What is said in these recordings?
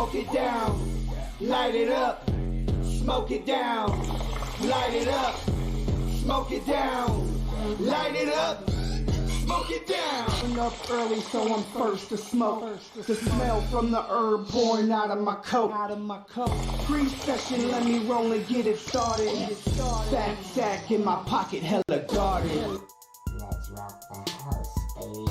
smoke it down, light it up, smoke it down, light it up, smoke it down, light it up, smoke it down. I'm up early, so I'm first to smoke. The smell from the herb pouring out of my coat. Pre-session, let me roll and get it started. Fat sack in my pocket, hella guarded. Let's rock the house, baby.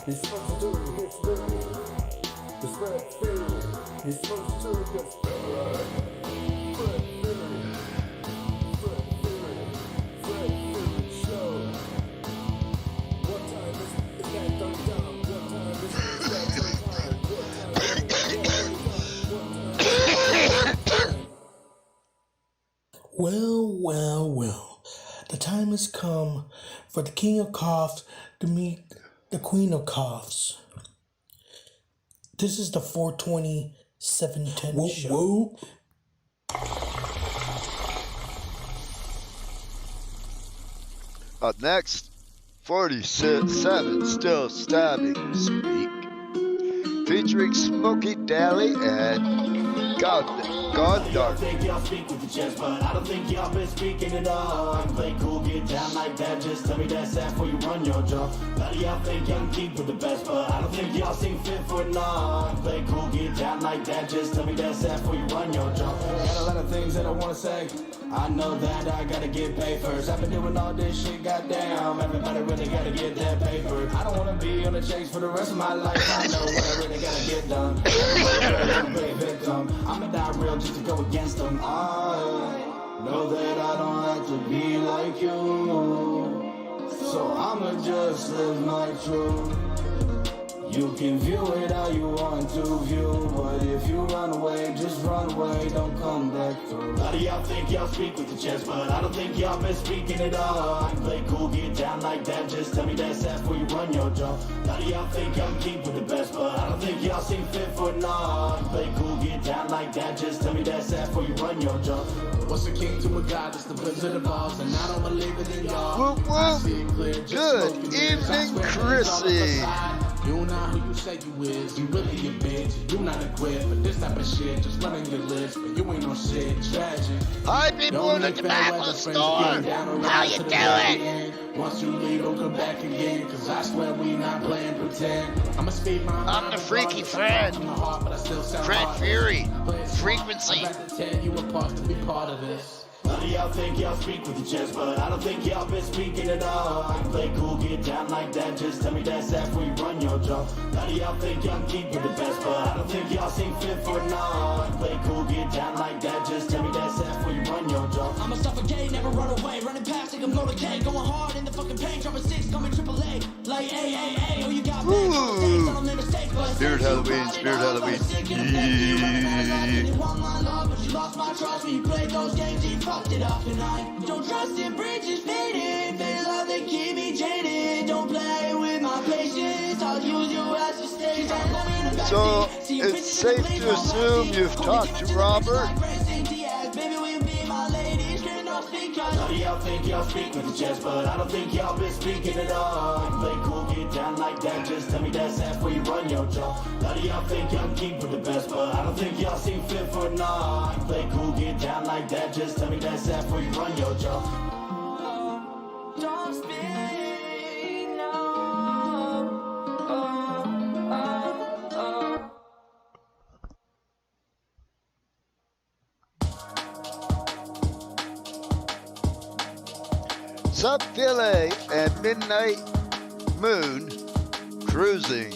He's supposed to do it, gets dirty. The spread theory. He's supposed to do it, gets dirty. Spread theory. Spread theory. Spread theory show. What time is that done down? What time is that done time? What time is that done time? Well. The time has come for the king of coughs to meet the queen of coughs. This is the 420 710 show. Up next, 47 Still Stabbing Speak, featuring Smokey Daly and God Dark. I think y'all speak with the chest, but I don't think y'all been speaking at all. I can play cool, get down like that. Just tell me that's that before you run your jaw. A lot of y'all think y'all can keep with the best, but I don't think y'all seem fit for it all. I can play cool, get down like that. Just tell me that's that before you run your jaw. Got a lot of things that I wanna say. I know that I gotta get paid first. I've been doing all this shit, goddamn. Everybody really gotta get that paper. I don't wanna be on the chase for the rest of my life. I know what I really gotta get done. I'm a big victim. I'ma die real just to go against them. I know that I don't have to be like you, so I'ma just live my truth. You can view it how you want to view, but if you run away, just run away, don't come back through. A lot of y'all think y'all speak with the chest, but I don't think y'all been speaking at all. I can play cool, get down like that, just tell me that's that before you run your jaw. A lot of y'all think y'all can keep with the best, but I don't think y'all seem fit for it all. I can play cool, get down like that, just tell me that's that before you run your jaw. What's a king to a god? It's the whips of the balls, and I don't believe it in y'all. Whoop, whoop. I see it clear, just Good smoking evening, mirrors. Chrissy. You not who you say you is, you really a bitch. You not equipped for this type of shit. Just running your list, but you ain't no shit. Tragic. Hi, people in the tobacco store. How you doing? Once you leave, don't come back again. Cause I swear we not playing pretend. I'ma speak my mind. I'm the freaky Fred. Fred Fury. Frequency. I'd like to tear you apart to be part of this. A lot of y'all think y'all speak with the chest, but I don't think y'all been speaking at all. I can play cool, get down like that, just tell me that's that before you run your jaw. A lot of y'all think y'all can keep with the best, but I don't think y'all seem fit for it all. I can play cool, get down like that, just tell me that's that before you run your jaw. I'ma suffocate, never run away, running past like I'm motorcade, going hard in the fucking paint, dropping 6, coming AAA, like AAA, oh you got bad mistakes, I don't make mistakes, but Spirit Halloween, Spirit Halloween. Lost my trust when you played those games, you fucked it up tonight. Don't trust in bridges faded, feel like they keep me jaded. Don't play with my patience, I'll use you as a stage. So, it's safe to assume you've talked to Robert? A lot of y'all think y'all speak with the chest, but I don't think y'all been speaking at all. I can play cool, get down like that, just tell me that's that before you run your jaw. A lot of y'all think y'all can keep with the best, but I don't think y'all seem fit for it all. I can play cool, get down like that, just tell me that's that before you run your jaw. Don't speak, no. Sub Philly and Midnight Moon Cruising.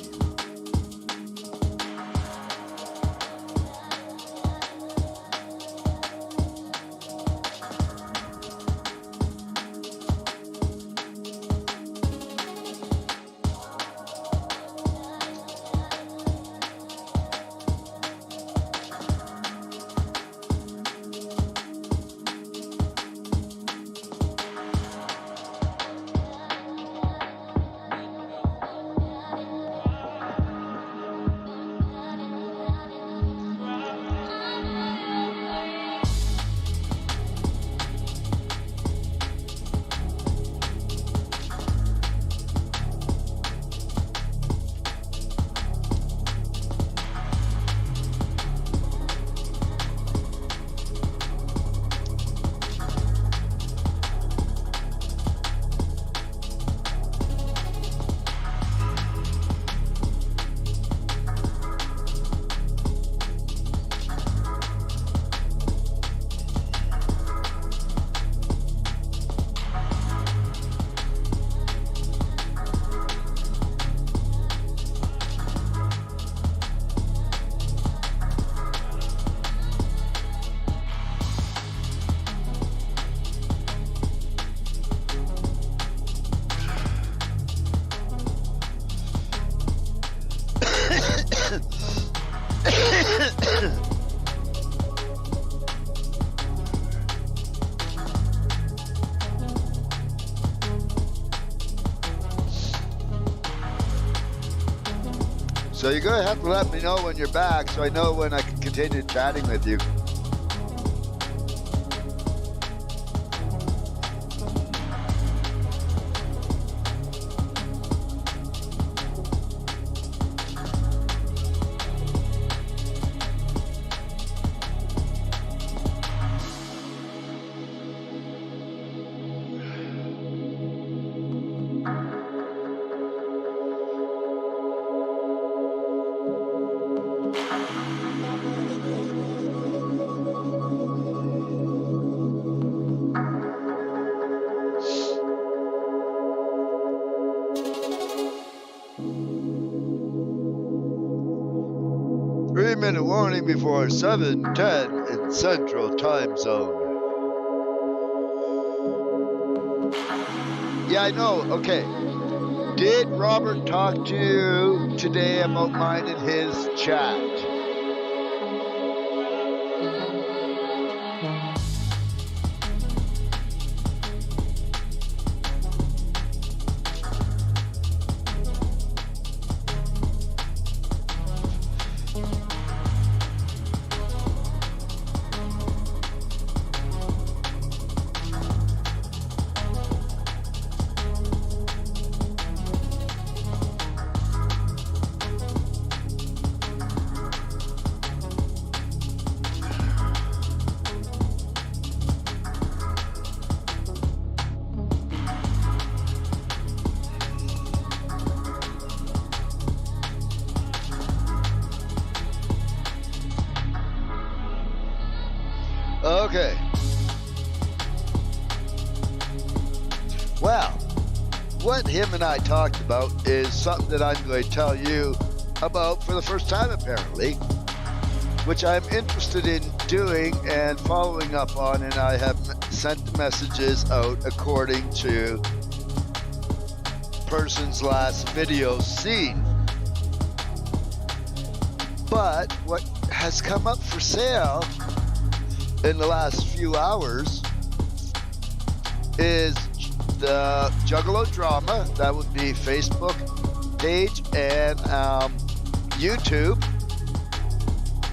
So you're going to have to let me know when you're back so I know when I can continue chatting with you. Minute warning before 7:10 in Central Time Zone. Yeah, I know. Okay. Did Robert talk to you today about mine in his chat? Okay. Well, what him and I talked about is something that I'm going to tell you about for the first time, apparently, which I'm interested in doing and following up on, and I have sent messages out according to person's last video seen. But what has come up for sale in the last few hours is the Juggalo Drama. That would be Facebook page and YouTube.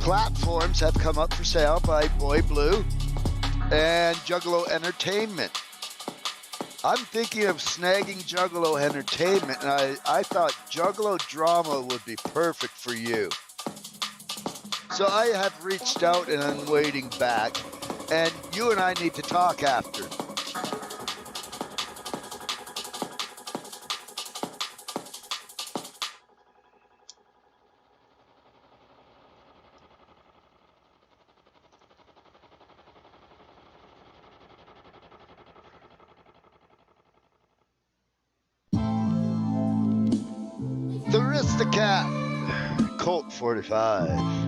Platforms have come up for sale by Boy Blue and Juggalo Entertainment. I'm thinking of snagging Juggalo Entertainment, and I thought Juggalo Drama would be perfect for you. So I have reached out and I'm waiting back, and you and I need to talk after. The Aristocat Colt 45.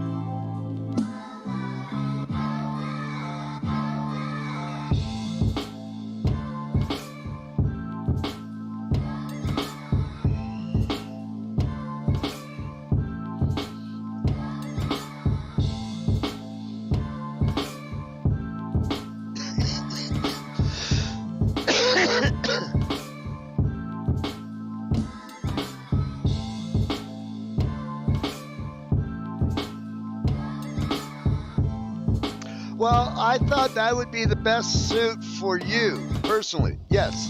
Well, I thought that would be the best suit for you, personally. Yes.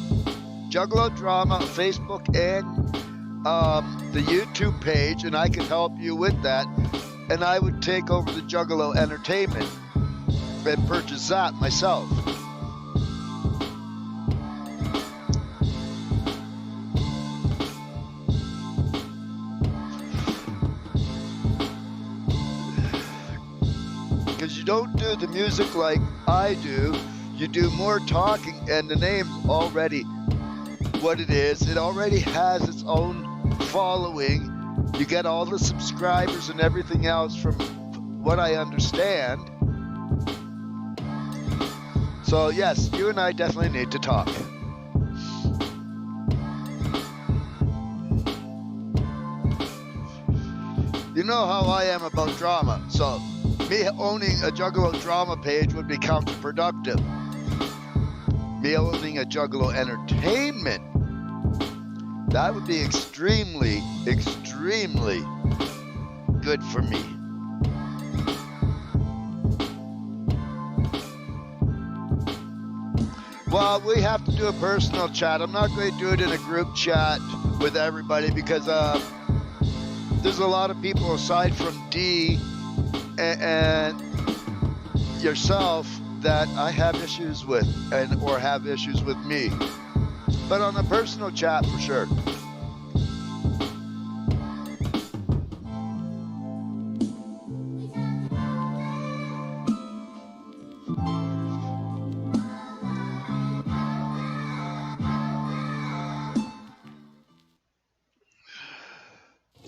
Juggalo Drama, Facebook, and the YouTube page, and I could help you with that. And I would take over the Juggalo Entertainment and purchase that myself. Because you don't do the music like I do. You do more talking, and the name's already what it is. It already has its own following. You get all the subscribers and everything else from what I understand. So yes, you and I definitely need to talk. You know how I am about drama, so me owning a Juggalo Drama page would be counterproductive. Me owning a Juggalo Entertainment, that would be extremely, extremely good for me. Well, we have to do a personal chat. I'm not going to do it in a group chat with everybody because there's a lot of people aside from D and yourself that I have issues with or have issues with me. But on a personal chat, for sure.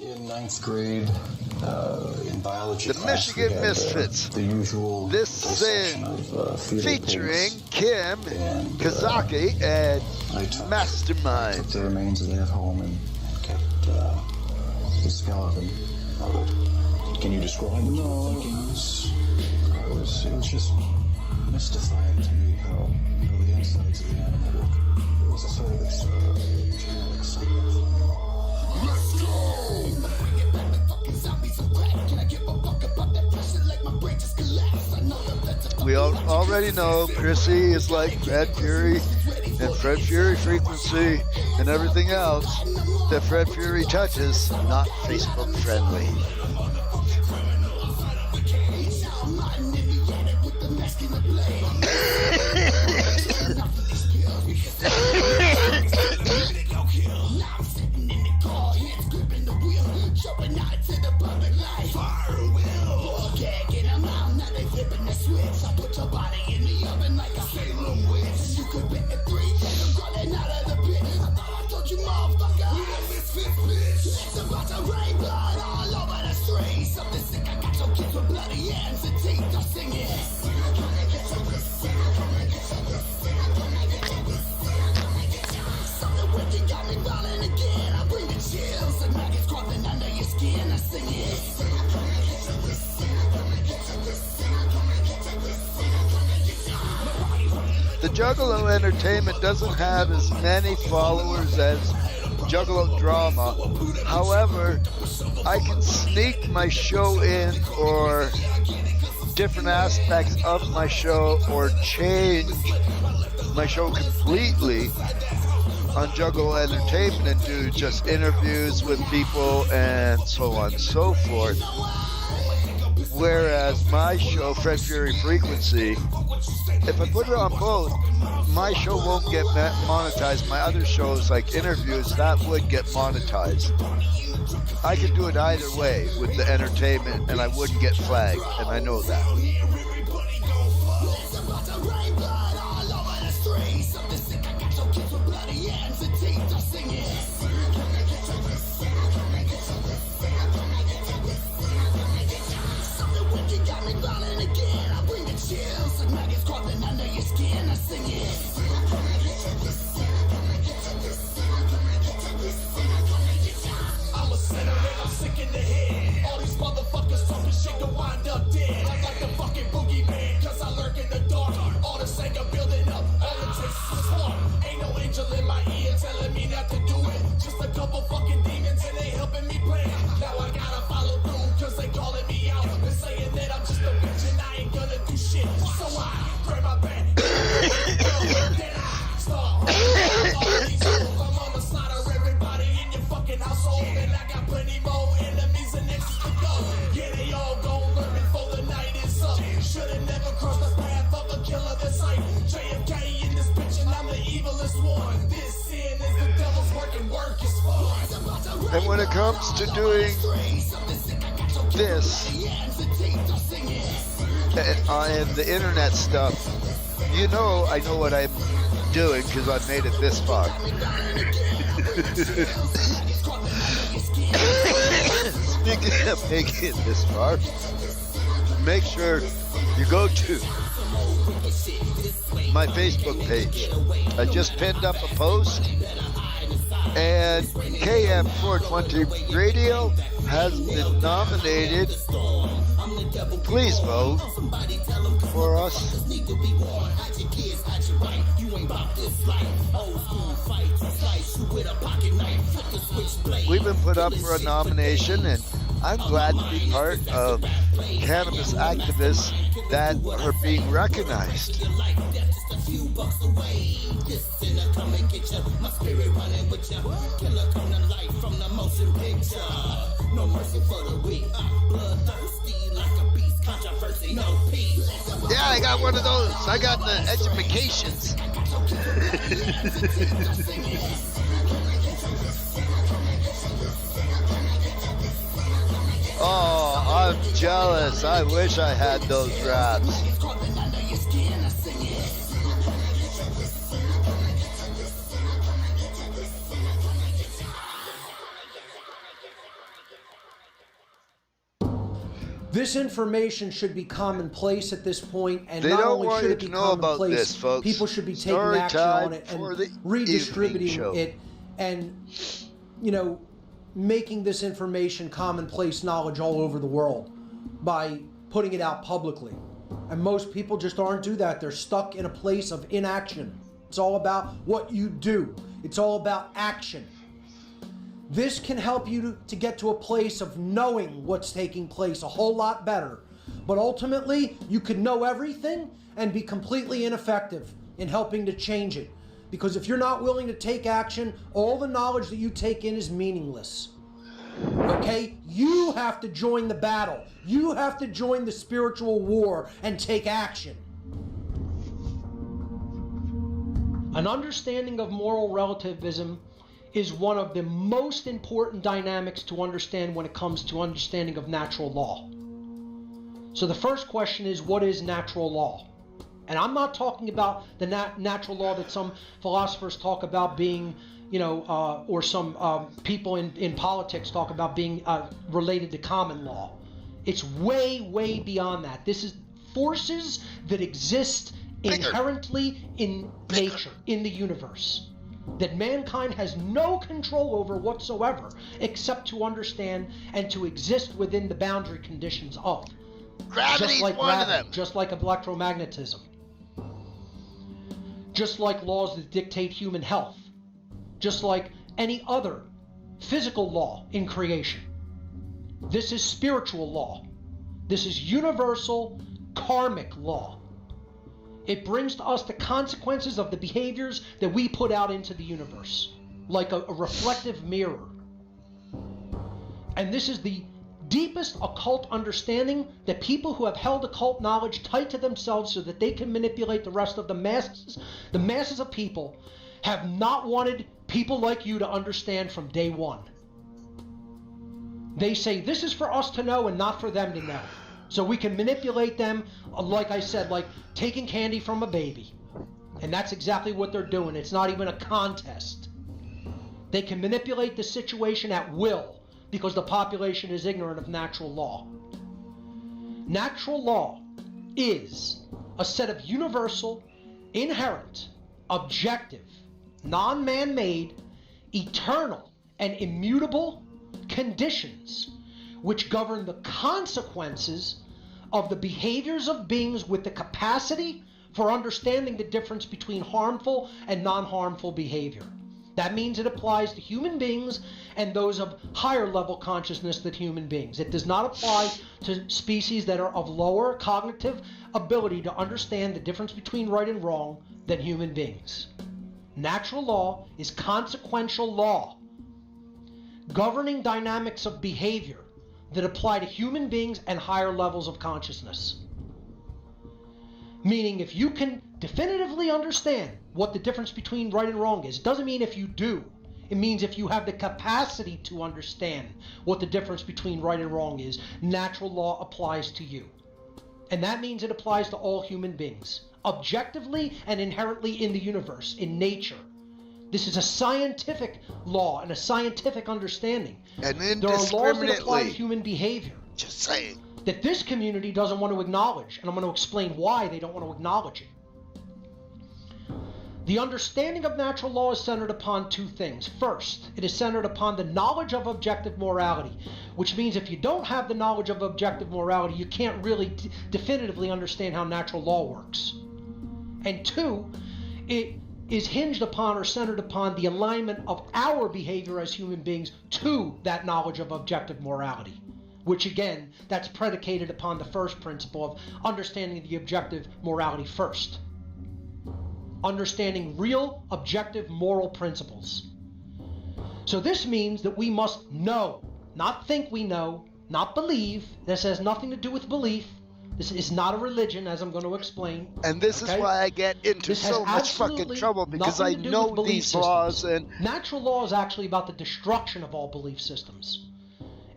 In ninth grade, in biology the class, Michigan we had, Misfits. The usual This dissection is of fetal featuring pigs. Kim And, Kazaki and I took Mastermind. the remains of that home and kept the skeleton of it. Can you describe what you were thinking? It was just mystifying to me how the insides of the animal look. It was a sort of this genetic excitement. Let's go! Bring it back, the fucking zombies are back. Can I give a fuck about that pressure like my brain just collapsed? I know that's a We already know Chrissy is like Fred Fury and Fred Fury frequency and everything else that Fred Fury touches, not Facebook friendly. The Juggalo Entertainment doesn't have as many followers as Juggalo Drama. However, I can sneak my show in or different aspects of my show or change my show completely on Juggalo Entertainment and do just interviews with people and so on and so forth. Whereas my show, Fred Fury Frequency, if I put it on both, my show won't get monetized. My other shows, like interviews, that would get monetized. I could do it either way with the entertainment, and I wouldn't get flagged, and I know that. And when it comes to doing this and the internet stuff, you know I know what I'm doing because I've made it this far. Speaking of making it this far, make sure you go to my Facebook page. I just pinned up a post, and KM420 Radio has been nominated. Please vote for us. We've been put up for a nomination, and I'm glad to be part of cannabis activists that are being recognized. Yeah, I got one of those. I got the educations. Oh, I'm jealous. I wish I had those raps. This information should be commonplace at this point, and They not don't only want should you it to be know about commonplace, this, folks. people should be taking Story action time on it for and the evening redistributing show. it, and making this information commonplace knowledge all over the world by putting it out publicly. And most people just aren't do that. They're stuck in a place of inaction. It's all about what you do. It's all about action. This can help you to get to a place of knowing what's taking place a whole lot better. But ultimately, you could know everything and be completely ineffective in helping to change it. Because if you're not willing to take action, all the knowledge that you take in is meaningless. Okay? You have to join the battle. You have to join the spiritual war and take action. An understanding of moral relativism is one of the most important dynamics to understand when it comes to understanding of natural law. So the first question is, what is natural law? And I'm not talking about the natural law that some philosophers talk about being, or some people in politics talk about being related to common law. It's way, way beyond that. This is forces that exist inherently in nature, in the universe, that mankind has no control over whatsoever, except to understand and to exist within the boundary conditions of. Gravity's one of them. Just like electromagnetism. Just like laws that dictate human health. Just like any other physical law in creation. This is spiritual law. This is universal karmic law. It brings to us the consequences of the behaviors that we put out into the universe, like a reflective mirror. And this is the deepest occult understanding that people who have held occult knowledge tight to themselves so that they can manipulate the rest of the masses of people, have not wanted people like you to understand from day one. They say this is for us to know and not for them to know. So we can manipulate them, like I said, like taking candy from a baby. And that's exactly what they're doing. It's not even a contest. They can manipulate the situation at will because the population is ignorant of natural law. Natural law is a set of universal, inherent, objective, non-man-made, eternal, and immutable conditions which govern the consequences of the behaviors of beings with the capacity for understanding the difference between harmful and non-harmful behavior. That means it applies to human beings and those of higher level consciousness than human beings. It does not apply to species that are of lower cognitive ability to understand the difference between right and wrong than human beings. Natural law is consequential law, governing dynamics of behavior that apply to human beings and higher levels of consciousness. Meaning, if you can definitively understand what the difference between right and wrong is, it doesn't mean if you do. It means if you have the capacity to understand what the difference between right and wrong is, natural law applies to you. And that means it applies to all human beings, objectively and inherently in the universe, in nature. This is a scientific law and a scientific understanding. And there are laws that apply to indiscriminately. human behavior Just saying. that this community doesn't want to acknowledge, and I'm going to explain why they don't want to acknowledge it. The understanding of natural law is centered upon two things. First, it is centered upon the knowledge of objective morality, which means if you don't have the knowledge of objective morality, you can't really definitively understand how natural law works. And two, it is hinged upon or centered upon the alignment of our behavior as human beings to that knowledge of objective morality. which again, that's predicated upon the first principle of understanding the objective morality first. Understanding real, objective moral principles. So this means that we must know, not think we know, not believe. This has nothing to do with belief. This is not a religion, as I'm going to explain. And this is why I get into so much fucking trouble, because I know these laws. And natural law is actually about the destruction of all belief systems.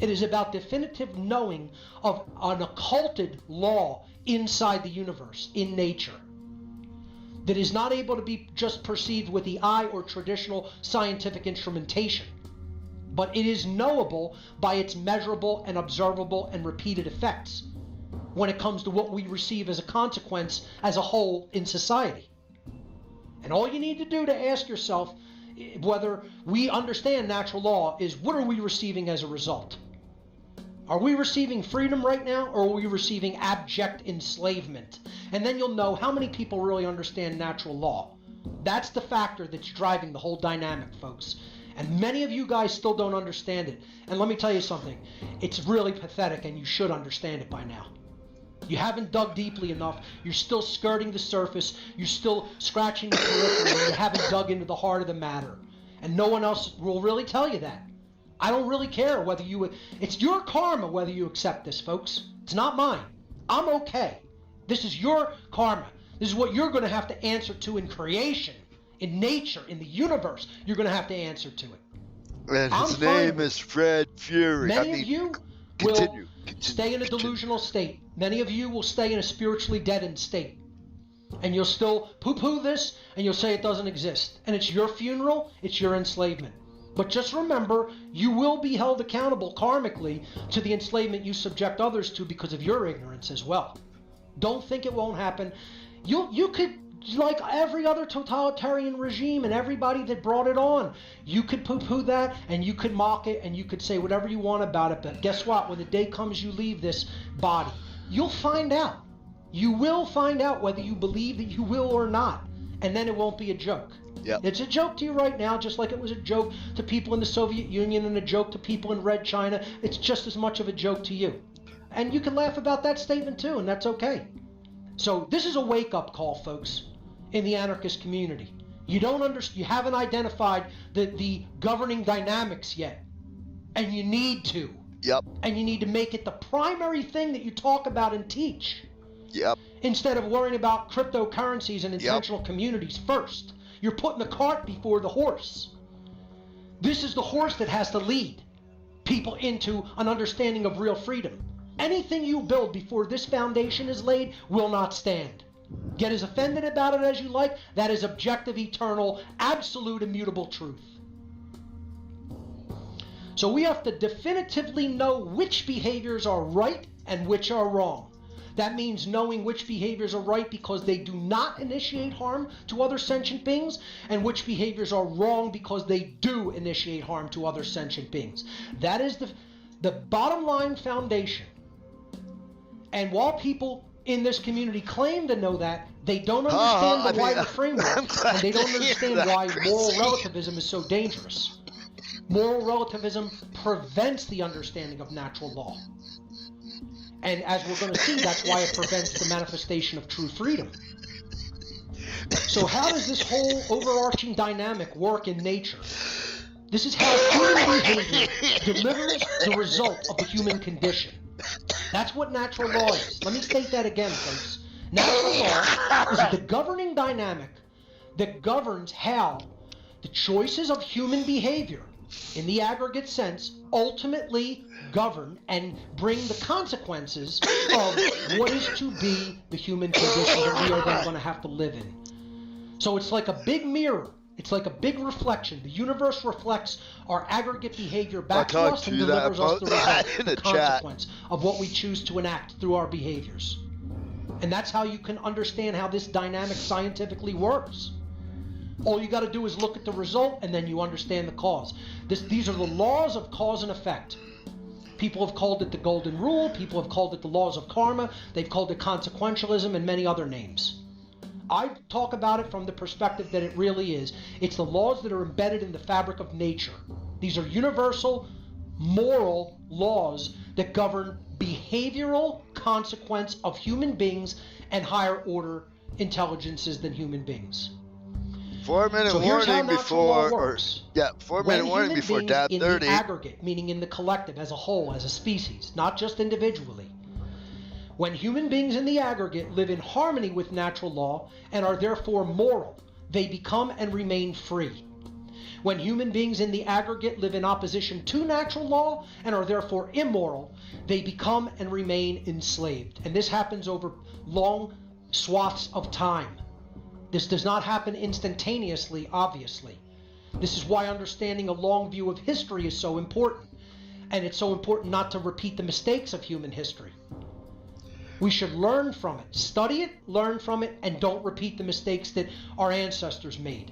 It is about definitive knowing of an occulted law inside the universe, in nature, that is not able to be just perceived with the eye or traditional scientific instrumentation, but it is knowable by its measurable and observable and repeated effects when it comes to what we receive as a consequence as a whole in society. And all you need to do to ask yourself whether we understand natural law is, what are we receiving as a result? Are we receiving freedom right now, or are we receiving abject enslavement? And then you'll know how many people really understand natural law. That's the factor that's driving the whole dynamic, folks. And many of you guys still don't understand it. And let me tell you something. It's really pathetic, and you should understand it by now. You haven't dug deeply enough. You're still skirting the surface. You're still scratching the periphery. You haven't dug into the heart of the matter. And no one else will really tell you that. I don't really care whether you... It's your karma whether you accept this, folks. It's not mine. I'm okay. This is your karma. This is what you're going to have to answer to in creation, in nature, in the universe. You're going to have to answer to it. And his name is Fred Fury. Many of you will stay in a delusional state. Many of you will stay in a spiritually deadened state. And you'll still poo-poo this, and you'll say it doesn't exist. And it's your funeral, it's your enslavement. But just remember, you will be held accountable karmically to the enslavement you subject others to because of your ignorance as well. Don't think it won't happen. You could, like every other totalitarian regime and everybody that brought it on, you could poo-poo that, and you could mock it, and you could say whatever you want about it. But guess what? When the day comes you leave this body, you'll find out. You will find out whether you believe that you will or not. And then it won't be a joke. Yep. It's a joke to you right now, just like it was a joke to people in the Soviet Union and a joke to people in Red China. It's just as much of a joke to you. And you can laugh about that statement too, and that's okay. So this is a wake-up call, folks, in the anarchist community. You haven't identified the governing dynamics yet, and you need to. Yep. And you need to make it the primary thing that you talk about and teach. Yep. Instead of worrying about cryptocurrencies and intentional communities first. You're putting the cart before the horse. This is the horse that has to lead people into an understanding of real freedom. Anything you build before this foundation is laid will not stand. Get as offended about it as you like. That is objective, eternal, absolute, immutable truth. So we have to definitively know which behaviors are right and which are wrong. That means knowing which behaviors are right because they do not initiate harm to other sentient beings, and which behaviors are wrong because they do initiate harm to other sentient beings. That is the bottom line foundation. And while people in this community claim to know that, they don't understand the wider framework, and they don't understand why moral relativism is so dangerous. Moral relativism prevents the understanding of natural law. And as we're going to see, that's why it prevents the manifestation of true freedom. So how does this whole overarching dynamic work in nature? This is how human behavior delivers the result of the human condition. That's what natural law is. Let me state that again, folks. Natural law is the governing dynamic that governs how the choices of human behavior, in the aggregate sense, ultimately govern and bring the consequences of what is to be the human condition that we are then going to have to live in. So it's like a big mirror. It's like a big reflection. The universe reflects our aggregate behavior back to us and delivers us the result, the consequence of what we choose to enact through our behaviors. And that's how you can understand how this dynamic scientifically works. All you got to do is look at the result, and then you understand the cause. These are the laws of cause and effect. People have called it the golden rule. People have called it the laws of karma. They've called it consequentialism and many other names. I talk about it from the perspective that it really is. It's the laws that are embedded in the fabric of nature. These are universal, moral laws that govern behavioral consequence of human beings and higher order intelligences than human beings. 4-minute So here's how warning natural law before, works. 4-minute warning When before human dab beings in 30. the aggregate, meaning in the collective, as a whole, as a species, not just individually, when human beings in the aggregate live in harmony with natural law and are therefore moral, they become and remain free. When human beings in the aggregate live in opposition to natural law and are therefore immoral, they become and remain enslaved. And this happens over long swaths of time. This does not happen instantaneously, obviously. This is why understanding a long view of history is so important. And it's so important not to repeat the mistakes of human history. We should learn from it, study it, learn from it, and don't repeat the mistakes that our ancestors made.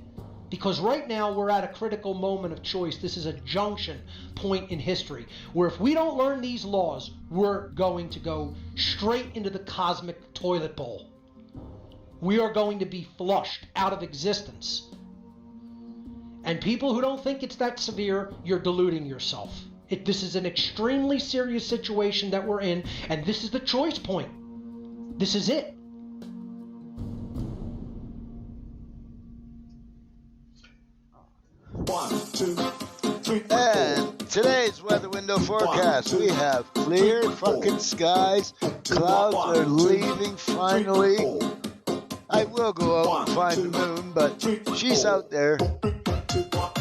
Because right now we're at a critical moment of choice. This is a junction point in history where if we don't learn these laws, we're going to go straight into the cosmic toilet bowl. We are going to be flushed out of existence. And people who don't think it's that severe, you're deluding yourself. This is an extremely serious situation that we're in, and this is the choice point. This is it. And today's weather window forecast, we have clear fucking skies. Clouds are leaving finally. I will go out and find the moon, but she's out there.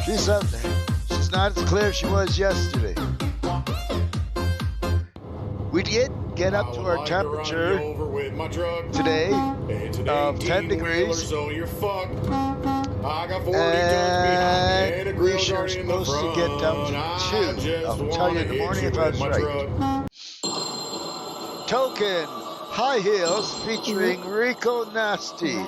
She's out there. She's not as clear as she was yesterday. We did get up to our temperature today of 10 degrees. And we are supposed to get down to 2. I'll tell you in the morning if I was right. Token High Heels featuring Rico Nasty.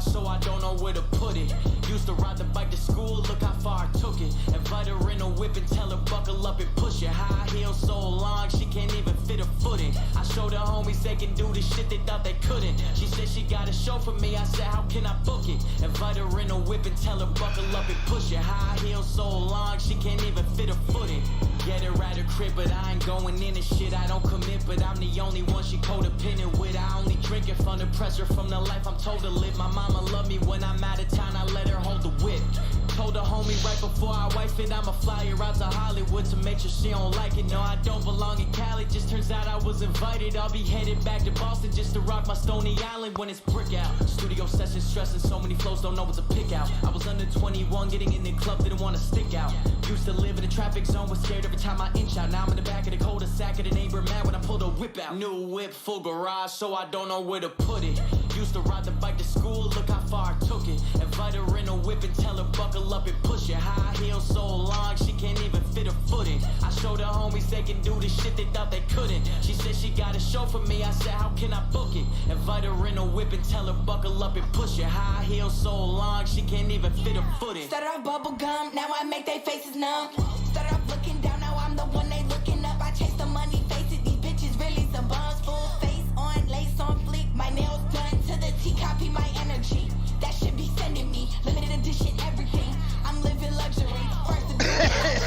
So I don't know where to put it. Used to ride the bike to school, look how far I took it. Invite her in a whip and tell her buckle up and push it. High heels so long, she can't even fit a foot in. I showed her homies they can do the shit they thought they couldn't. She said she got a show for me, I said how can I book it? Invite her in a whip and tell her buckle up and push it. High heels so long, she can't even fit a foot in. Get her at her crib, but I ain't going in and shit. I don't commit, but I'm the only one she codependent with. I only drink it from the pressure, from the life I'm told to live. My mama love me when I'm out of town, I let her hold the whip. Told the homie right before I wife it, I'ma fly her out to Hollywood to make sure she don't like it. No, I don't belong in Cali, just turns out I was invited. I'll be headed back to Boston just to rock my Stony Island when it's brick out. Studio sessions stressing, so many flows, don't know what to pick out. I was under 21, getting in the club, didn't want to stick out. Used to live in a traffic zone, was scared every time I inch out. Now I'm in the back of the cul-de-sac of the neighbor mad when I pull the whip out. New whip, full garage, so I don't know where to put it. Used to ride the bike to school, look how far I took it. Invite her in a whip and tell her buckle up and push it. High heels so long, she can't even fit a foot in. I showed her homies they can do the shit they thought they couldn't. She said she got a show for me, I said how can I book it? Invite her in a whip and tell her buckle up and push it. High heels so long, she can't even fit a foot in. Started off bubble gum, now I make they faces numb. Started off looking down, now I'm the one they looking up. I chase the money, face it, these bitches really some bums. Full face on, lace on fleek, my nails done to the T, copy my energy. That should be sending me limited edition everything. I'm living luxury, first to do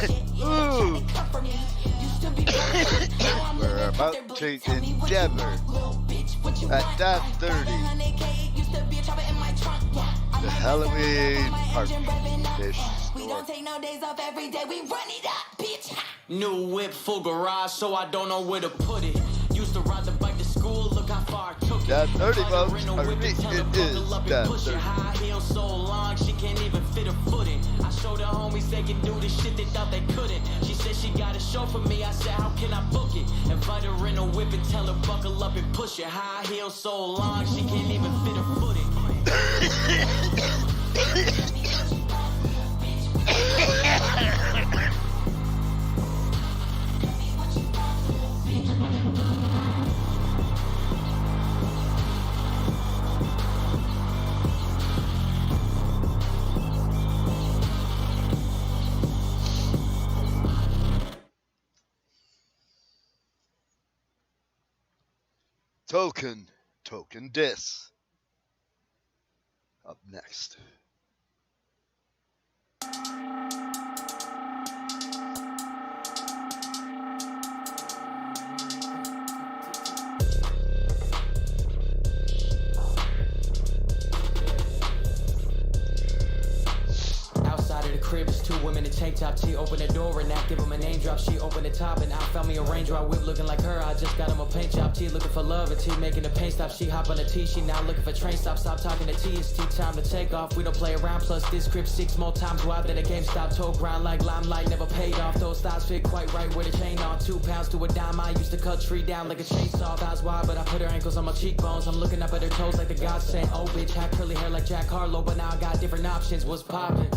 shit, yeah, trying to comfort me. Used to be broke, now I'm We're living about comfortably. to Tell me what you endeavor want, little bitch, what you at want? that Got 30. 100K, used to be a chopper in my trunk, yeah. I'm The like, Halloween my party engine revving up. fish We store. don't take no days off every day, we run it up, bitch. New whip, full garage, so I don't know where to put it. Used to ride the bike to school, look how far I took it. That 30 Invite her folks, in a I whip and repeat, tell her it buckle is up and that push it. 30. High heels so long, she can't even fit a foot in. I showed her homies they can do the shit they thought they couldn't. She said she got a show for me, I said how can I book it? Invite her in a whip and tell her buckle up and push it. High heels so long, she can't even fit a foot in. Token Diss. Up next. Crib is 2 women in tank top. She opened the door and that give him a name drop. She opened the top and I found me a Range Rover whip looking like her. I just got him a paint job. T looking for love and T making the paint stop. She hop on the T. She now looking for train stop. Stop talking to T. It's T time to take off. We don't play around. Plus this crib 6 more times wild than a GameStop. Toe ground like limelight never paid off. Those styles fit quite right with a chain on. 2 pounds to a dime. I used to cut tree down like a chainsaw. Thighs wide but I put her ankles on my cheekbones. I'm looking up at her toes like the gods saying, oh bitch, had curly hair like Jack Harlow, but now I got different options. What's poppin'?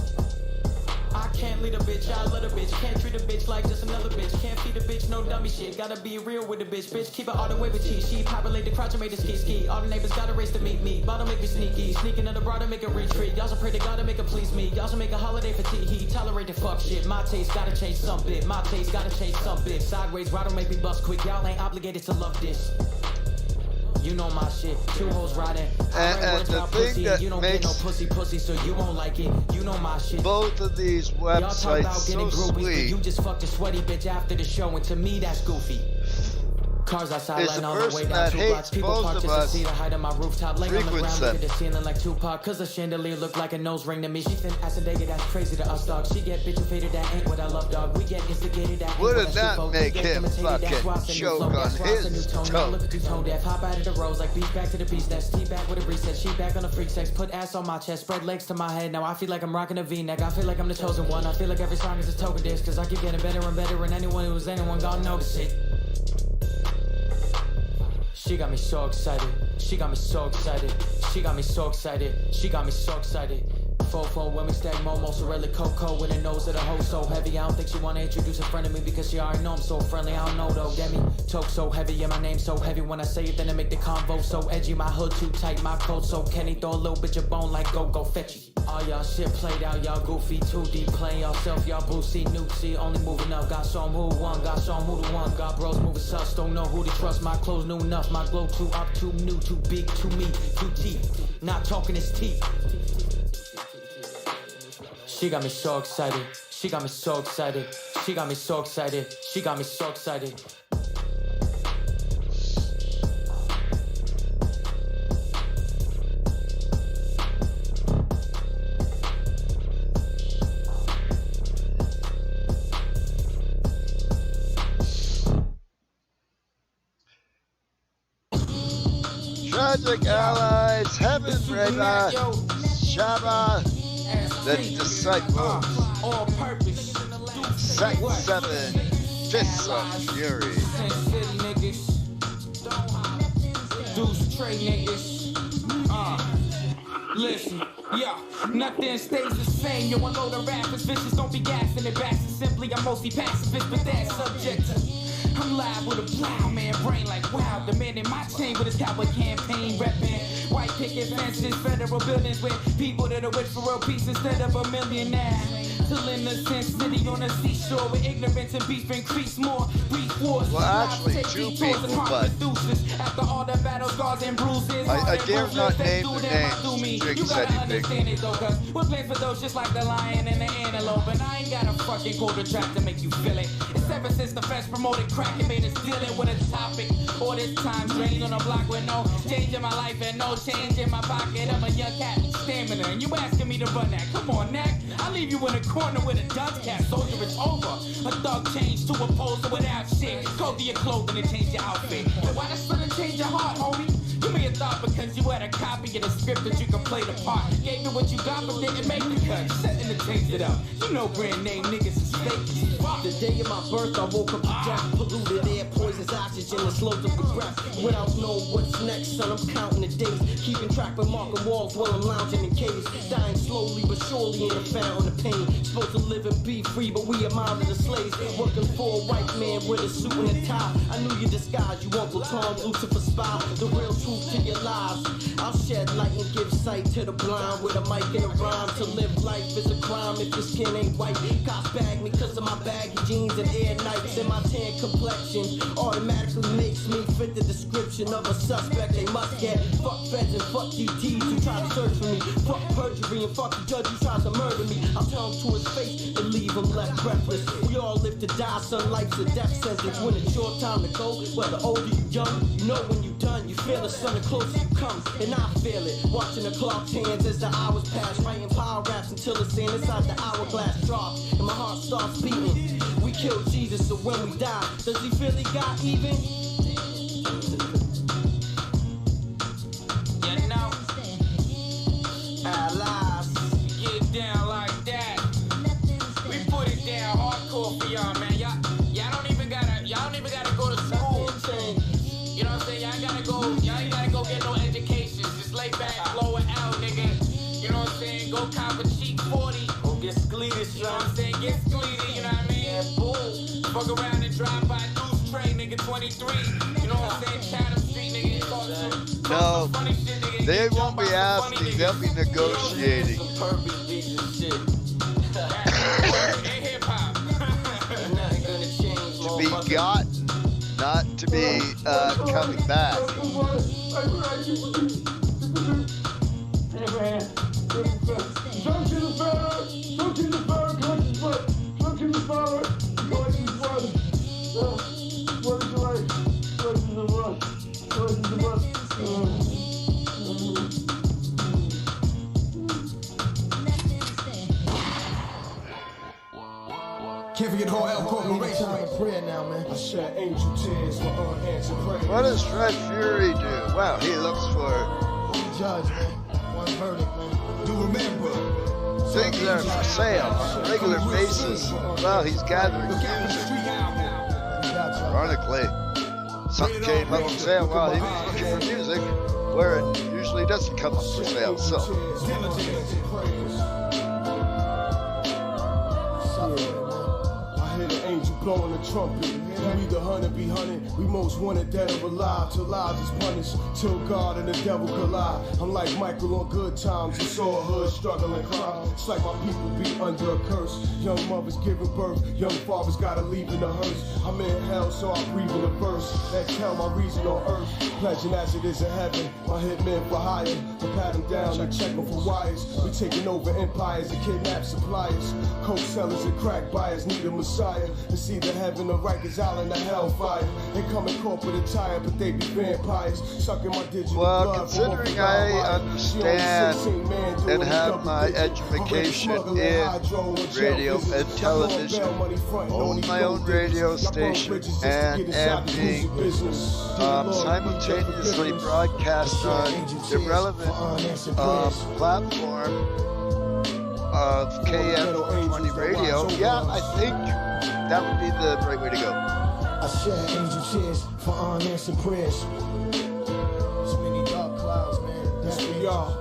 I can't lead a bitch, I love a bitch. Can't treat a bitch like just another bitch. Can't feed a bitch, no dummy shit. Gotta be real with a bitch. Bitch, keep it all the way with cheese. She populate the crowd and made a ski. All the neighbors gotta race to meet me. Bottom make me sneaky. Sneaking on the broad to make a retreat. Y'all should pray to God to make it please me. Y'all should make a holiday for T. Tolerate the fuck shit. My taste gotta change some bit. My taste gotta change some bit. Sideways, rider make me bust quick. Y'all ain't obligated to love this. You know my shit. 2 hoes riding. And the thing that you don't makes get no pussy, so you won't like it. You know my shit. both of these websites so sweet you just fucked a sweaty bitch after the show, and to me that's goofy. Cars outside is lighting the all the way person down that 2 hates blocks. People both park of just to us see the height of my rooftop. Laying on the ground, frequent look at them. the ceiling like Tupac. Cause the chandelier look like a nose ring to me. She fin acid nigga, that's crazy to us, dog. She get bitch faded, that ain't what I love, dog. We get instigated, that ain't what I Wouldn't that shoot, make we him get imitated, that's fucking Ross, a new choke flow, on that's Ross, a new his tone. toe? Now look at you tone deaf. Hop out of the rose like beef back to the beast. That's T back with a reset. She back on the freak sex. Put ass on my chest, spread legs to my head. Now I feel like I'm rocking a V-neck. I feel like I'm the chosen one. I feel like every song is a token disc. Cause I keep getting better and better, and anyone who's anyone gonna notice it. She got me so excited. She got me so excited. She got me so excited. She got me so excited. Fofo when we stack more mozzarella cocoa with a nose of the hoe so heavy. I don't think she wanna introduce in front of me because she already know I'm so friendly. I don't know though, get me? Talk so heavy, yeah, my name so heavy. When I say it, then I make the convo so edgy. My hood too tight, my coat so Kenny. Throw a little bitch of bone like go fetch it. All y'all shit played out, y'all goofy, too deep. Playing yourself, y'all boozy, newsy. Only moving up, got some who won, got some who the one. Got bros moving sus, don't know who to trust. My clothes new enough, my glow too up, too new, too big, too me, too deep. Not talking his teeth. She got me so excited. She got me so excited. She got me so excited. She got me so excited. Tragic Allies, Heaven Reba, Shaba, The Disciples, Sect 7, Fists of Fury. Listen, yo, nothing stays the same. Yo, I know the rap is vicious, don't be gassing it back. Simply, I'm mostly pacifist, but that's subject. I'm live with a plow, man, brain like wow. The man in my chain with his cowboy campaign reppin'. White picket fences, federal buildings with people that are with for real peace instead of a millionaire. Till innocent city on the seashore with ignorance and beef increase more. Brief wars, well, actually, 2 people, but after all the battle scars and bruises, I dare not name the names. you gotta understand it though, cause we're playing for those just like the lion and the antelope. And I ain't got a fucking quarter track to make you feel it. It's ever since the feds promoted crack and made us dealing with a topic. All this time draining on a block with no change in my life and no change in my pocket. I'm a young cat, stamina, and you asking me to run that. Come on, Knack. I leave you in a corner with a dunce cat. Soldier, it's over. A thug changed to a poser without shit. Cover your clothing and change your outfit. But why the sudden change your heart, homie? You may have thought because you had a copy of the script that you could play the part. Gave me what you got, but didn't make the cut. Setting to change it up. You know brand name niggas is fake. The day of my birth, I woke up to death. Polluted air, poisons, oxygen, and slows up the breath. Without knowing what's next, son, I'm counting the days. Keeping track with marking walls while I'm lounging in caves. Dying slowly but surely in a fountain of pain. Supposed to live and be free, but we are minded the slaves. Working for a white man with a suit and a tie. I knew you disguised, you Uncle Tom, Lucifer spy. The real truth to your lies. I'll shed light and give sight to the blind with a mic and a rhyme. To live life is a crime if your skin ain't white. Cops bag me me cause of my baggy jeans and air nights and my tan complexion. Automatically makes me fit the description of a suspect they must get. Fuck feds and fuck DTs who try to search for me. Fuck perjury and fuck the judge who tries to murder me. I'll tell him to his face and leave him left breathless. We all live to die, son, life's a death sentence. When it's your time to go, whether older you young, you know when you done, you feel it, son, the closer you come. And I feel it, watching the clock's hands as the hours pass, writing power raps until the sand inside the hourglass drops and my heart starts beating. We killed Jesus, so when we die, does he feel he got even? You know, allies, get down like that. We put it down hardcore for y'all, man. Y'all don't even gotta go to school. You know what I'm saying? Y'all ain't gotta go get no education. Just lay back, blow it out, nigga. You know what I'm saying? Go cop a cheap 40. Go get skleeted, You know what I'm saying? Get skleeted, you know what I mean? Yeah, boom. Fuck around and drive by Deuce Tray, nigga, 23. You know what I'm saying? Chatham Street, nigga. No, they won't be asking, they'll be negotiating. Some purpose beats and shit. Hip-hop. Nothing gonna change, To be gotten, not to be coming back. Can't forget Hoyle Corporation. Prayer now, man. I shed angel tears for unanswered prayers. What does Fred Fury do? Wow, he looks for judge, man. One verdict, man. You remember things that are for sale on a regular basis. Well, he's gathering music. Ironically, something came up for sale while he was looking for music, where it usually doesn't come up for sale. So. Angel blowing the trumpet. We the hunted be hunted. We most wanted dead or alive. Till lives is punished. Till God and the devil collide. I'm like Michael on Good Times. You saw a hood struggling crime. It's like my people be under a curse. Young mothers giving birth. Young fathers gotta leave in the hearse. I'm in hell, so I breathe in the verse. That's hell, my reason on earth. Pledging as it is in heaven. My hitmen for hire. I pat them down and check them for wires. We taking over empires and kidnap suppliers. Coke sellers and crack buyers need a messiah. It's either heaven or Rikers Island or hellfire. They come in corporate attire, but they be vampires. Sucking my digital well, blood. Considering I understand and have my education in radio and television, own my own radio station, and am being simultaneously broadcast on irrelevant platform of KM20 radio, yeah, I think that would be the right way to go. I shed angel tears for unanswered prayers. So many dark clouds, man. That's where we are.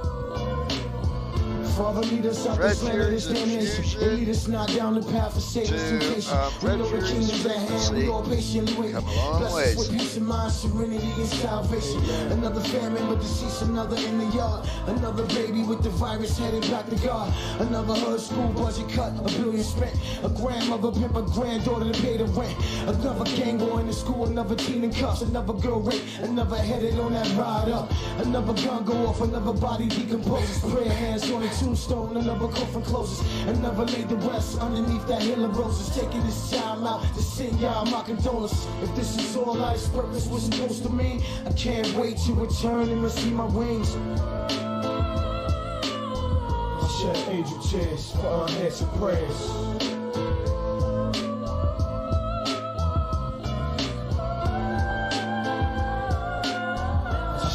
Father, lead us out this land of this damnation. And lead us not down the path of Satan's temptation. We know the kingdom's at hand. We all patiently wait. Bless us with peace of mind, serenity, and salvation. Another famine with deceased, another in the yard. Another baby with the virus headed back to God. Another hood school budget cut, $1 billion spent. A grandmother pimp a granddaughter to pay the rent. Another gang war in the school, another teen in cuffs. Another girl raped, another headed on that ride up. Another gun go off, another body decomposes. Prayer hands on the tombstone, another coffin closes. Another laid the rest underneath that hill of roses. Taking this time out to send y'all my condolences. If this is all life's purpose was supposed to mean, I can't wait to return and receive my wings. I shed angel tears for unanswered prayers.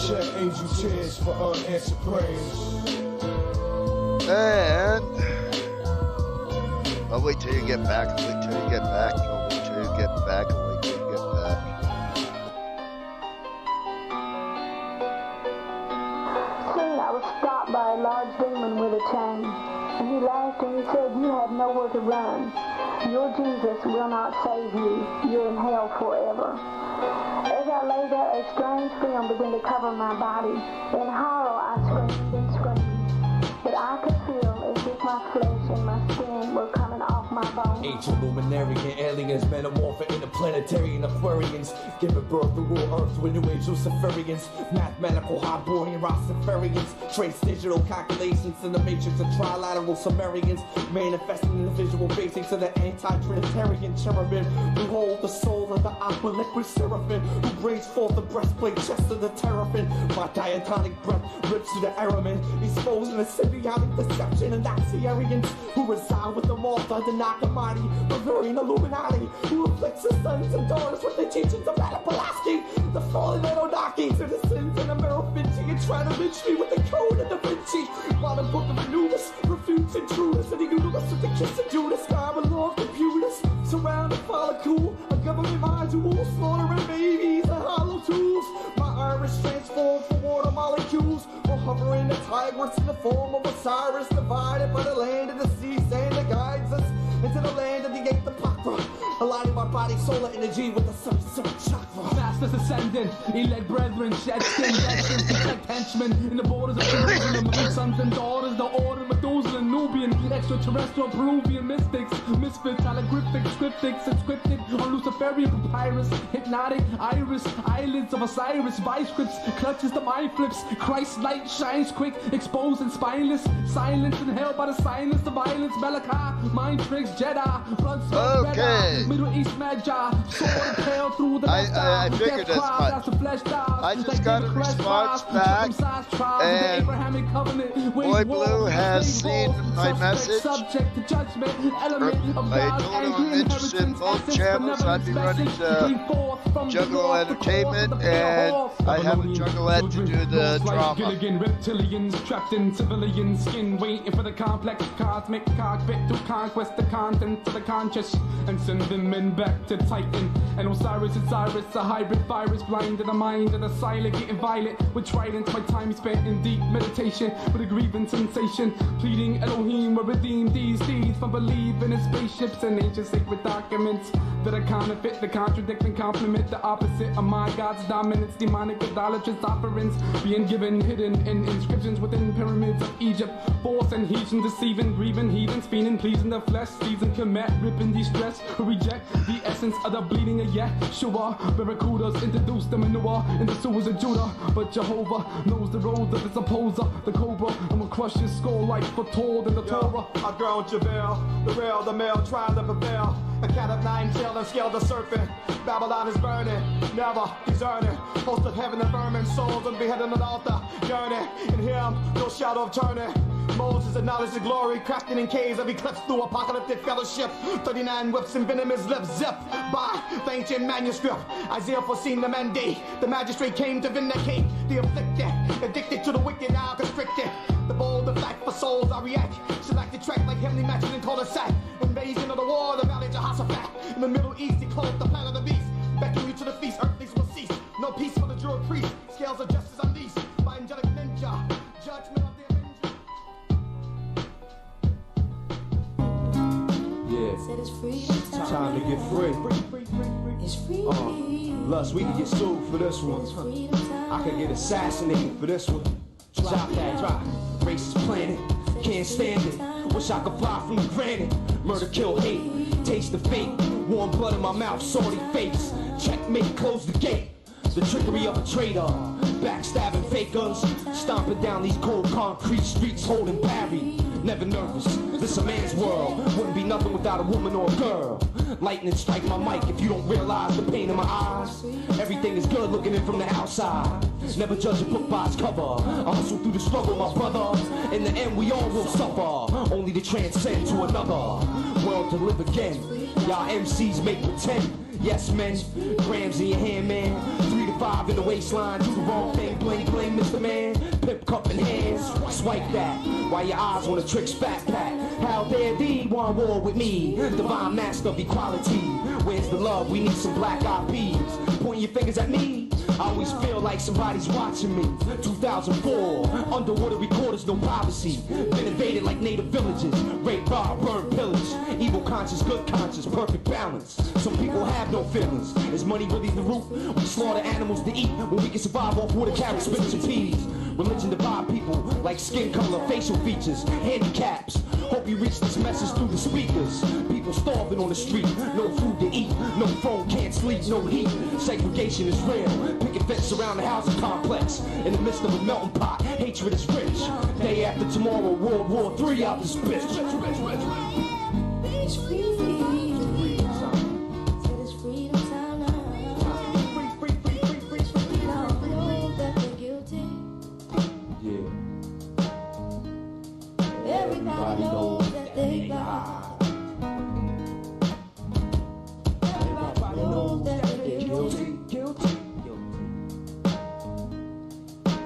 Shed angel tears for unanswered prayers. And I'll wait till you get back. I'll wait till you get back. I'll wait till you get back. I'll wait till you get back. Soon I was stopped by a large demon with a chain. And he laughed and he said, "You have nowhere to run. Your Jesus will not save you. You're in hell forever." As I lay there, a strange film began to cover my body. In horror, I screamed and screamed. But I could feel as if my flesh and my skin were coming off my bones. Ancient luminary and aliens, metamorphic interplanetary and Aquarians, giving birth to raw earth with new age Luciferians, mathematical highborn Rastafarians, trace digital calculations in the matrix of trilateral Sumerians, manifesting in the visual basics of the anti-Trinitarian cherubim, who hold the soul of the aqua liquid seraphim, who brings forth the breastplate chest of the terrapin. My diatonic breath rips through the airmen, exposing the symbiotic deception of Nazi-Aryans, who reside with the Malta, the Nakamani, Bavarian Illuminati, who afflicts the sons and daughters with the teachings of Adam Pulaski, the fallen Anunnaki, to the sins and the Merovinci, and try to lynch me with the code of Da Vinci, while the book of Anubis refutes intruders, and the universe with the kiss of Judas, Babylon computers, surround the follicle, a government module, slaughtering babies and hollow tools, my iris transformed from water molecules, while hovering the tigress in the form of Osiris, divided by the land of the sea, sand that guides us into the land of the eighth apocrypha, aligning my body solar energy with the sun chakra. Masters ascendant, elect brethren, shed skin, veterans, protect henchmen in the borders of Jerusalem, sons and daughters, the order, Methuselah, Nubian, extraterrestrial, Peruvian mystics, misfits, holographic, scriptics, inscripted on Luciferian papyrus, hypnotic, iris, eyelids of Osiris, vice scripts, clutches the mind flips, Christ's light shines quick, exposed and spineless, silenced and held by the silence, the violence, Malachi, mind tricks, Jedi, blood smoke, okay. Middle East Magi, sword pale through the I figured as much. I just got a response back, and Boy Blue has seen my message. I told him I'm interested in both channels. I'd be running the Juggalo Entertainment, and I have a Juggalette to do the drama. Reptilians trapped in civilian skin, waiting for the complex cosmic cockpit to conquest the contents of the conscious and send the men back to Titan. And Osiris is Cyrus, a hybrid virus, blind to the mind of the silent, getting violent with tridents. My time spent in deep meditation with a grieving sensation, pleading Elohim will redeem these deeds from believing in spaceships and ancient sacred documents that are counterfeit, the contradict and complement the opposite of my God's dominance. Demonic idolatrous offerings being given hidden in inscriptions within pyramids of Egypt. False and heathen, deceiving, grieving, heathens, fiending, pleasing the flesh, season commit, ripping distress, who reject the essence of the bleeding of Yeshua. Barracudas introduce the manure in the sewers of Judah, but Jehovah knows the road of his opposer, the cobra. I'm gonna crush his skull like foretold in the Torah. I've grown Javel, the real, the male, trying to prevail. A cat of 9 tailed and scaled the serpent. Babylon is burning, never he's earning. Host of heaven and vermin, souls and beheaded on the altar, yearning. In him, no shadow of turning. Moses acknowledged the glory, crafted in caves of eclipse through apocalyptic fellowship. 39 whips and venom his lips zipped by the ancient manuscript. Isaiah foreseen the mandate. The magistrate came to vindicate the afflicted, addicted to the wicked, now constricted. The bold, the fact for souls, I react. Select the track like heavenly matches in cul-de-sac. Invasion of the war, the valley of Jehoshaphat. In the Middle East, he clothed the planet of the beast. Beckoning you to the feast, earthlings will cease. No peace for the Druid priest. Scales of justice unleashed by angelic ninja. Judgment of the yeah. Time to get free. Lust, we can get sued for this one. I could get assassinated for this one. Drop that drop. Racist planet. Can't stand it. Wish I could fly from the granite. Murder, kill, hate. Taste the fate. Warm blood in my mouth. Salty face. Checkmate, close the gate. The trickery of a traitor. Backstabbing fake guns. Stomping down these cold concrete streets. Holding Barry. Never nervous. This a man's world. Wouldn't be nothing without a woman or a girl. Lightning strike my mic if you don't realize the pain in my eyes. Everything is good looking in from the outside. Never judge a book by its cover. I hustle through the struggle, my brother. In the end, we all will suffer. Only to transcend to another world to live again. Y'all MCs make pretend. Yes, men. Grams in your hand, man. 3 to 5 in the waistline. Do the wrong thing, bling, bling, Mr. Man. Pip cup in hands. Swipe that. While your eyes on a trick's backpack. How dare thee want war with me? Divine master of equality. Where's the love? We need some black eyed peas. Pointing your fingers at me. I always feel like somebody's watching me. 2004, underwater recorders, no privacy. Been invaded like native villages. Rape, rob, burn, pillage. Evil conscience, good conscience, perfect balance. Some people have no feelings. Is money really the root? We slaughter animals to eat when we can survive off water, carrots, spinach, and peas. Religion divide people like skin color, facial features, handicaps. Hope you reach this message through the speakers. People starving on the street, no food to eat, no phone, can't sleep, no heat. Segregation is real. Picket fence around the housing complex. In the midst of a melting pot, hatred is rich. Day after tomorrow, World War III out this bitch. Everybody knows that they lie. Everybody knows that they're guilty.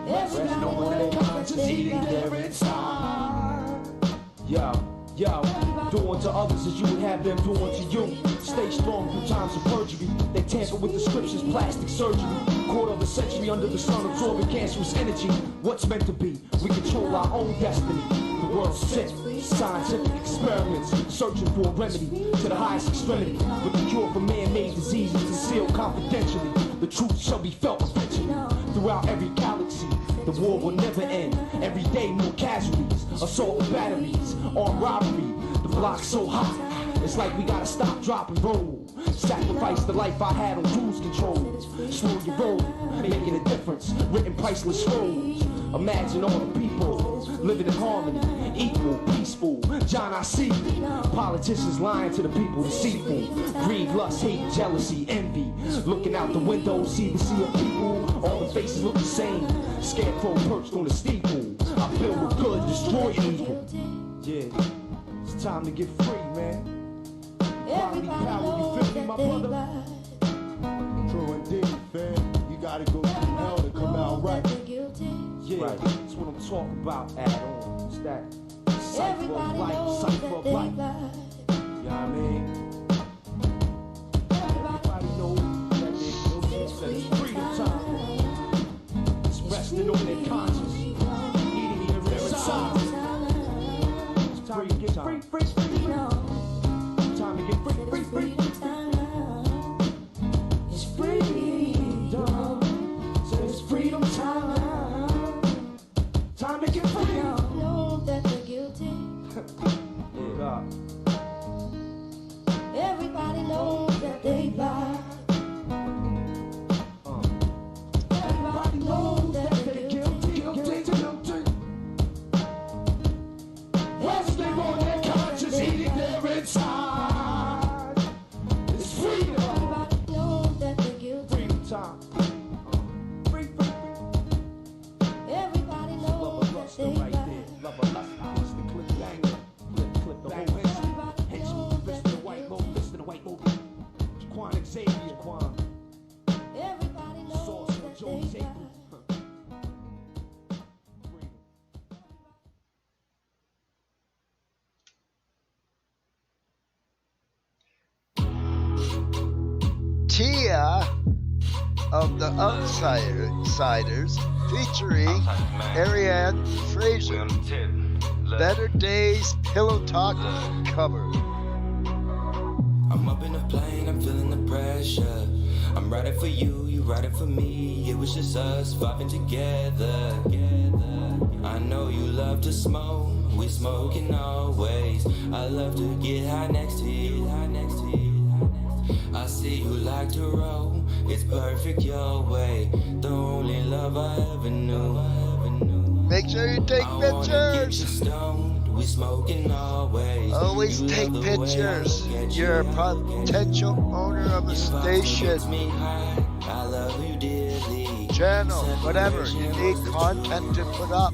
Everybody knows that conscience eating their inside. Yo, doing to others as you would have them doing to you. Stay strong through times of perjury. They tamper with the scriptures, plastic surgery. Quarter of a century under the sun, absorbing cancerous energy. What's meant to be? We control our own destiny. The world's sick. Scientific experiments, searching for a remedy to the highest extremity. But the cure for man-made diseases is sealed confidentially. The truth shall be felt eventually. Throughout every galaxy, the war will never end. Every day more casualties, assault with batteries, armed robbery. The block's so hot, it's like we gotta stop, drop, and roll. Sacrifice the life I had on cruise control. Slow your roll, making a difference. Written priceless scrolls. Imagine all the people living in harmony, equal, peaceful. John, I see politicians lying to the people, deceitful. Greed, lust, hate, jealousy, envy. Looking out the window, see the sea of people. All the faces look the same. Scarecrow perched on the steeple. I build with good, destroy evil. Yeah, it's time to get free, man. Quality power, you feel me, my brother? True indeed, fam. You gotta go through hell to come out right. Yeah, right. That's what I'm talking about, add on. It's that cipher of life, cipher of life. You know what I mean? Everybody knows that they're guilty, that it's freedom time. It's resting on their conscience, eating their inside. It's time to get free. Time to get free. It's freedom. So it's freedom time. Time to get free. Know that they're guilty. Everybody knows that they lie. Everybody knows that they're guilty. Resting on their conscience, eating their inside. It's freedom. Everybody knows that they're guilty. Freedom time. Everybody knows that they lie. Love a lust, it's the clip banger. Clip the whole history. Listen to the white movie, listen to the white movie. Quan Xavier, Quan. Everybody knows that they lie. Tia of the Outsiders featuring Ariane Fraser. Better Days Pillow Talk cover. I'm up in a plane, I'm feeling the pressure. I'm riding for you, you riding for me. It was just us vibing together. I know you love to smoke, we smoking always. I love to get high next to you. I see you like to roll, it's perfect your way. The only love I ever knew. Make sure you take pictures. We smoking always. Always take pictures. You're a potential owner of a station, channel, whatever. You need content to put up.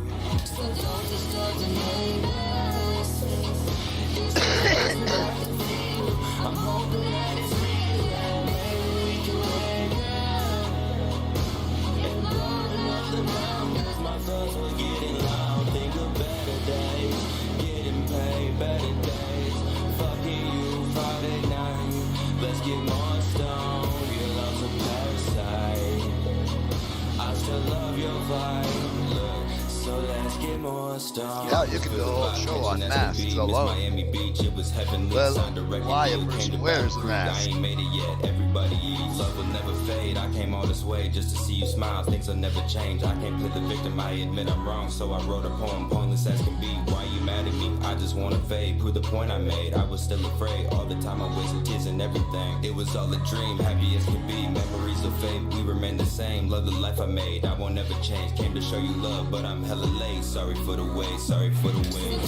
So let's get more stoned. Yeah, you can do a whole show on masks alone. Miami Beach, it was heavenly. Why a person wears a mask? I ain't made it yet. Everybody eats. Love will never fade. I came all this way just to see you smile. Things will never change. I can't play the victim. I admit I'm wrong, so I wrote a poem, pointless as can be. Why you mad at me? I just wanna fade. Prove the point I made. I was still afraid. All the time I wasted tears and everything. It was all a dream. Happy as can be. Memories will fade. We remain the same. Love the life I made. I won't ever change. Came to show you love, but I'm hella late. Sorry for the way. Sorry for the way.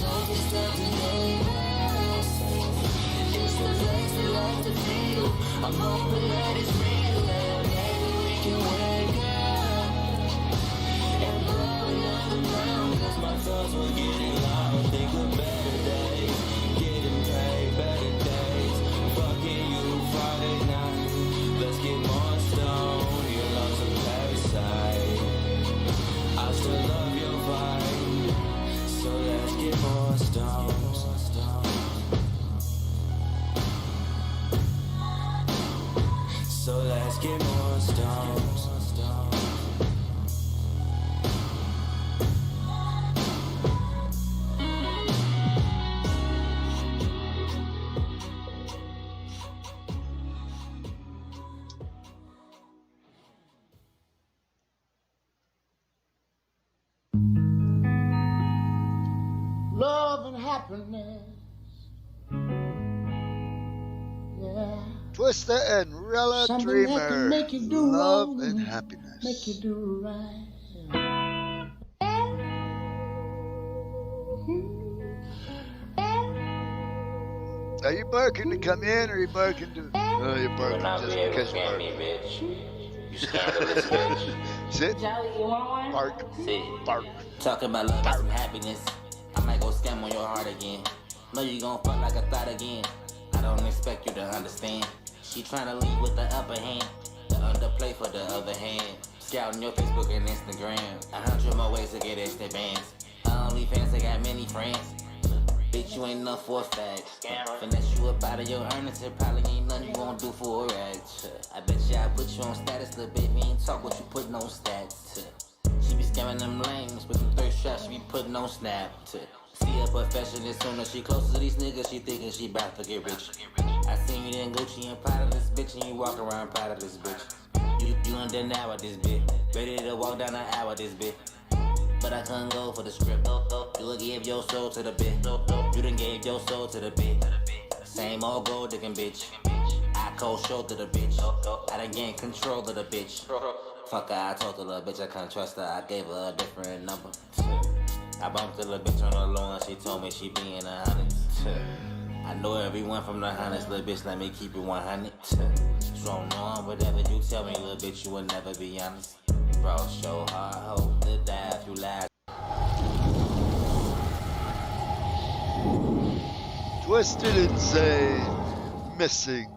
I'm hoping that it's real and maybe we can wake up and blow another round. Cause my thoughts were getting loud. Think of better days, getting paid, better days. Fucking you Friday night. Let's get more stoned. Your love's a parasite. I still love your vibe. So let's get more stoned. So let's get more stones. Love and happiness. Yeah. Twister and Rella Something Dreamer. that can make you do Love wrong and happiness. Make you do right. Are you barking to come in, or are you barking to? Oh, you're barking just because you're barking. Bitch. You scandalous bitch. Sit. Joey, you want one? Bark. Sit. Bark. Talking about love and some happiness. I might go scam on your heart again. Know you gon' fuck like a thought again. I don't expect you to understand. She tryna lead with the upper hand. The underplay for the other hand. Scouting your Facebook and Instagram. 100 more ways to get instant bands. OnlyFans, I got many friends. Bitch, you ain't enough for a fact. Finesse you up out of your earnings. It probably ain't nothing you won't do for a rag. I bet you I put you on status. Little baby ain't talk what you putting on stats. She be scamming them lames with them thirst traps. She be putting on snap. See her profession as soon as she close to these niggas. She thinking she bout to get rich. I seen you in Gucci and proud of this bitch, and you walk around proud of this bitch. You under now with this bitch. Ready to walk down the aisle with this bitch. But I couldn't go for the script. You gave your soul to the bit. You done gave your soul to the bit. Same old gold digging bitch. I cold shoulder the bitch. I done gained control of the bitch. Fuck her, I told the little bitch I couldn't trust her. I gave her a different number. I bumped the little bitch on the low and she told me she be in the hundreds. I know everyone from the hundreds, little bitch, let me keep it 100. Strong on whatever you tell me, little bitch, you will never be honest. Bro, show hard hope to die if you lie. Twisted Insane. Missing.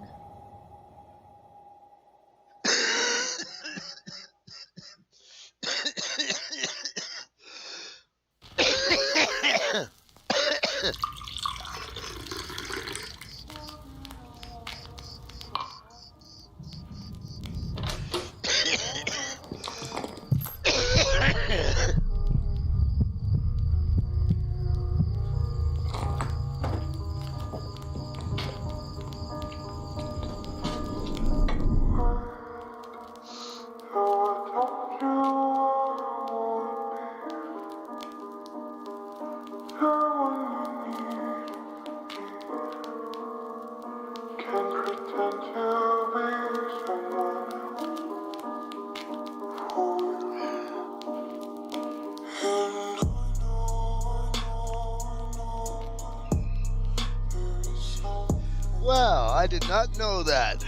Wow, I did not know that.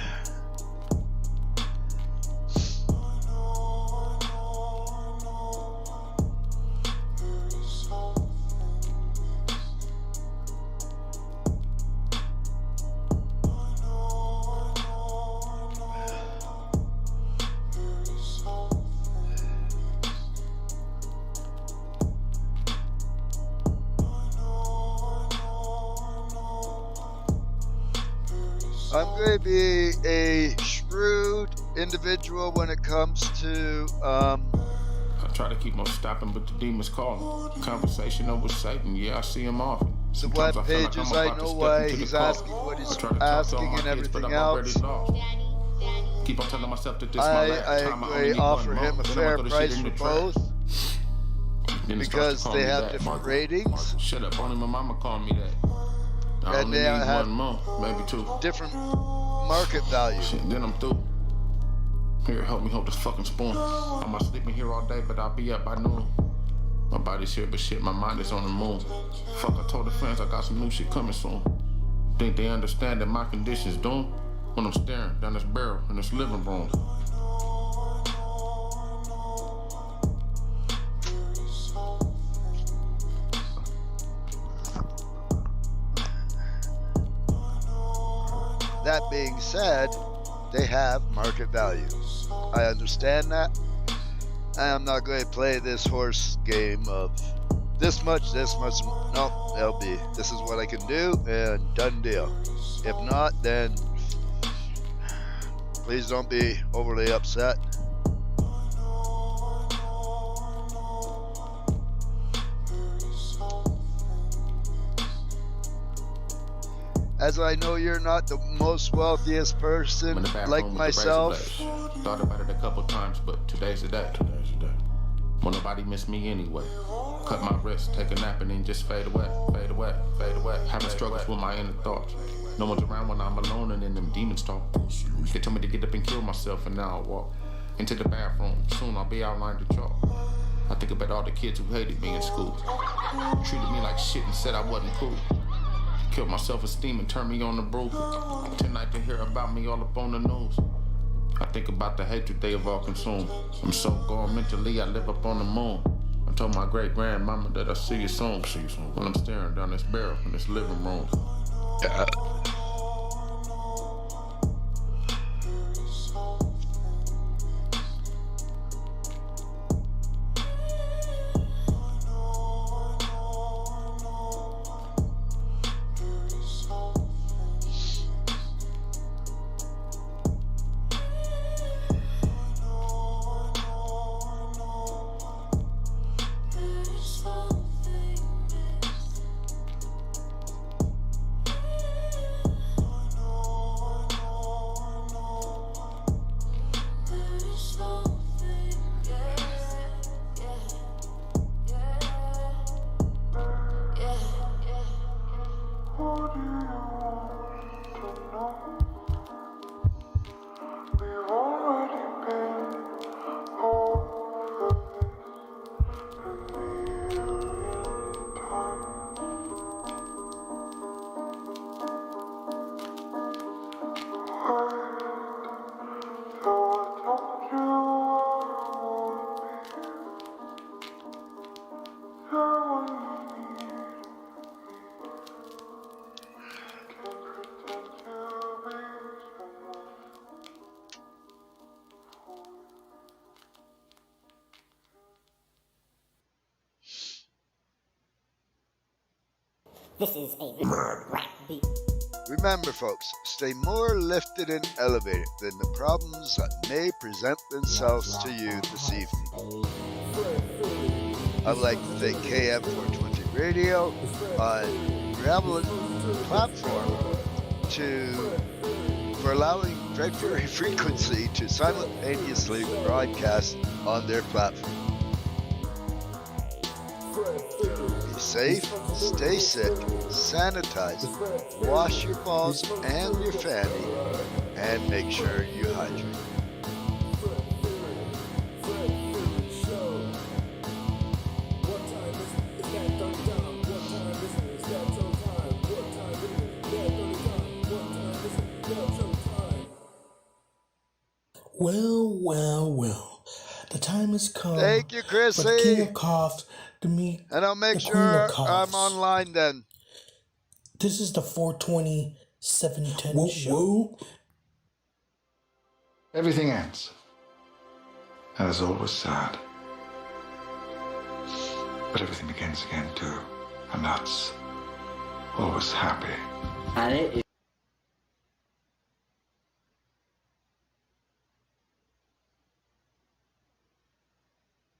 I'm going to be a shrewd individual when it comes to try to keep on stopping, but the demons call. Conversational with Satan, yeah, I see him often. So Sometimes what I feel pages like I'm I about to know step why into the he's call. asking what he's I try to talk to all asking my and kids, but everything I'm already else. lost. Keep on telling myself that this my last I time. I only agree, need offer one him more. a Then fair I'ma throw the price shit in for the trash. both Then it starts to because call they me have that. different Marco. ratings Shut up, only my mama called me that. I and only they need have one more, maybe two. different market value. Shit, then I'm through. Here, help me hold this fucking spoon. I'm not sleeping here all day, but I'll be up by noon. My body's here, but shit, my mind is on the moon. Fuck, I told the friends I got some new shit coming soon. Think they understand that my condition's doomed? When I'm staring down this barrel in this living room. That being said, they have market value. I understand that. I'm not going to play this horse game of this much. No, that'll be, this is what I can do, and done deal. If not, then please don't be overly upset. As I know you're not the most wealthiest person like myself. Thought about it a couple times, but today's the day. Won't nobody miss me anyway. Cut my wrist, take a nap, and then just fade away. Having struggles with my inner thoughts. No one's around when I'm alone, and then them demons talk. They told me to get up and kill myself, and now I walk into the bathroom. Soon I'll be outlined to chalk. I think about all the kids who hated me in school. Treated me like shit and said I wasn't cool. Killed my self-esteem and turned me on the brew. Tonight to hear about me all up on the news. I think about the hatred they have all consumed. I'm so gone mentally, I live up on the moon. I told my great-grandmama that I'll see you soon. When I'm staring down this barrel in this living room. This is a mad rap beat. Remember, folks, stay more lifted and elevated than the problems that may present themselves to you this evening. I'd like to thank KM420 Radio on Gravelin platform for allowing Dread Fury Frequency to simultaneously broadcast on their platform. Be safe, stay sick, sanitize, wash your balls and your fanny, and make sure you hydrate. Well. The time has come. Thank you, Chrissy. For the King of Coughs to meet and I'll make the sure Queen of Coughs. I'm online then. This is the 420 710 Whoa, show. whoa. Everything ends. And it's always sad. But everything begins again too. And that's always happy. And it is